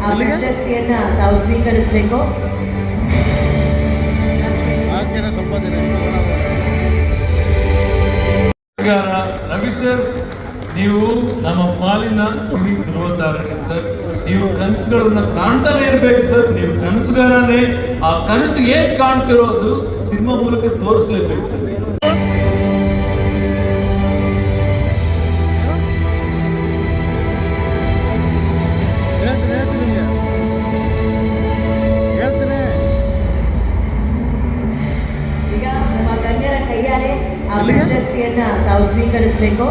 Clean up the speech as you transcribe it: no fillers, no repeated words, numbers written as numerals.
ಆ ಪ್ರಶಸ್ತಿಯನ್ನ ತಾವು ಸ್ವೀಕರಿಸಬೇಕು. ರವಿ ಸರ್, ನೀವು ನಮ್ಮ ಪಾಲಿನ ಸಿರಿ ಧ್ರುವತಾರಣಿ ಸರ್. ನೀವು ಕನಸುಗಳನ್ನ ಕಾಣ್ತಾನೆ ಇರ್ಬೇಕು ಸರ್. ನೀವು ಕನಸುಗಾರನೇ. ಆ ಕನಸು ಏನ್ ಕಾಣ್ತಿರೋದು ಸಿನಿಮಾ ಮೂಲಕ ತೋರಿಸ್ಲೇಬೇಕು ಸರ್. ಈಗ ನಮ್ಮ ಗಣ್ಯರ ಕೈಯಾರೆ ಆ ಪ್ರಶಸ್ತಿಯನ್ನ ತಾವು ಸ್ವೀಕರಿಸಬೇಕು.